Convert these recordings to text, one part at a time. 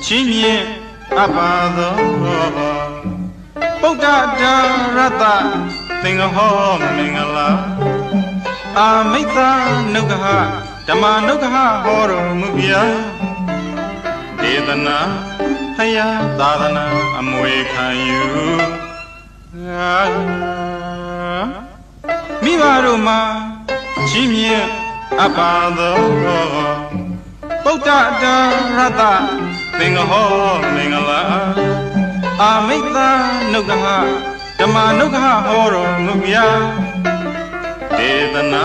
ချီးမြှင့်အပ်ပါသောဗုဒ္ဓဒါရတသင်္ဃဟောမင်္ဂလာအာမိတ်သာနုက္ခဓမ္မနုက္ခဟောတော်မူဗျာဒေသနာဖယားသာသနာအမွေခံယူမိဘတို့မှာချီးမြှင့်အပ်ပါသောဗုဒ္ဓဒါရတသင်္ဃဟောမင်္ဂလာအာမိတ်သာနုက္ခဓမ္မနုက္ခဟောတော်မူဗျာဒေသနာ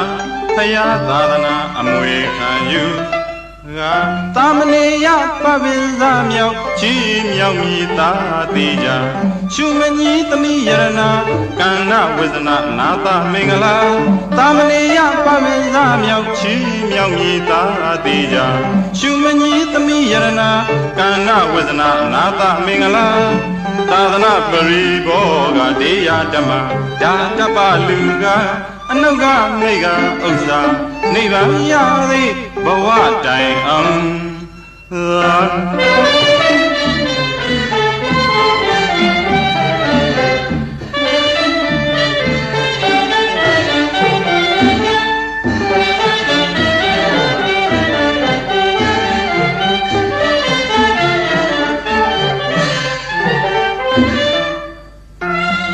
ဖယားသာသနာအမွေခံယူသာမဏေယပပင်စမြောက်ချီးမြောက်မြည်သာတိကြရှုမညီသမီးယရနာကန္နဝေဇနာနာသမင်္ဂလာသာမဏေယပပင်စမြောက်ချီးမြောက်မြည်သာတိကြရှုမညီသမီးယရနာကန္နဝေဇနာနာသမင်္ဂလာသာသနာပရိဘောကတေယဓမ္မဒါတပလူကအနုကမိကဥစ္စာနိဗ္ဗာန်ရသည်ဘဝတိုင်အောင်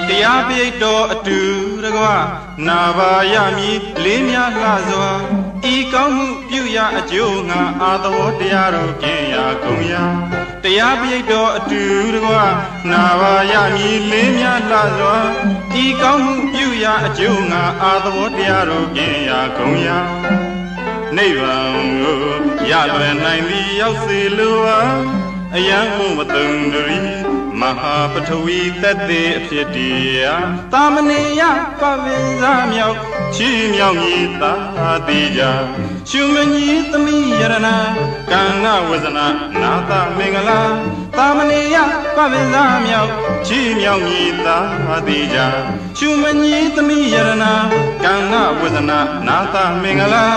တရားပိဋ္ဌောအတူတကွနာဘာယမည်လေးများလှစွာဤကောင်းမှုပြုရအကျိုးငါအာသဝတရားတို့ကျင့်ရာကုန်ရာတရားပိဋ္ဌောအတူတကွနာဘာယမည်လေးများလှစွာဤကောင်းမှုပြုရအကျိုးငါအာသဝတရားတို့ကျင့်ရာကုန်ရာနိဗ္ဗာန်ကိုရလွယ်နိုင်သည်ရောက်စေလိုပါအယံမှုမတုံတရီမဟာပထဝီသက်သေးအဖြစ်တရားသာမဏေယပပင်စမြောက်ချီးမြောက်မြည်သာတိကြရှုမညီသမီးယရနာကန္နဝေဇနာနာသမင်္ဂလာသာမဏေယပပင်စမြောက်ချီးမြောက်မြည်သာတိကြရှုမညီသမီးယရနာကန္နဝေဇနာနာသမင်္ဂလာ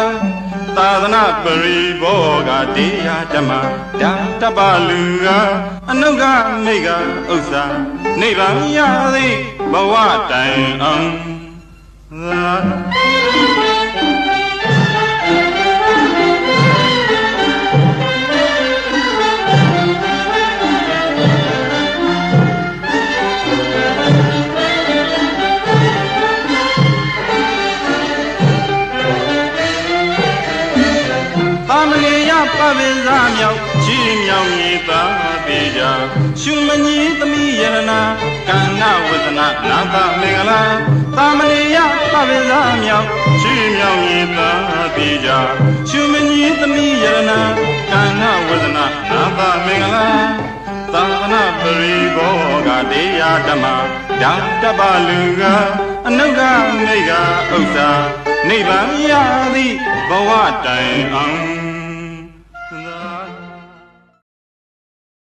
သာသနာပရိဘောကတေယဓမ္မဒါတပလူကအနုကမိကဥစ္စာနိဗ္ဗာန်ရသည်ဘဝတိုင်အောင်ပပင်စမြောက်ချီးမြောက်မြည်သာတိကြရှုမညီသမီးယရနာကန္နဝေဒနာနာသမင်္ဂလာသာမဏေယပပင်စမြောက်ချီးမြောက်မြည်သာတိကြရှုမညီသမီးယရနာကန္နဝေဒနာနာသမင်္ဂလာသာသနာပရိဘောကတေယဓမ္မဒါတပလူကအနုကမိကဥစ္စာနိဗ္ဗာန်ရသည်ဘဝတိုင်အောင်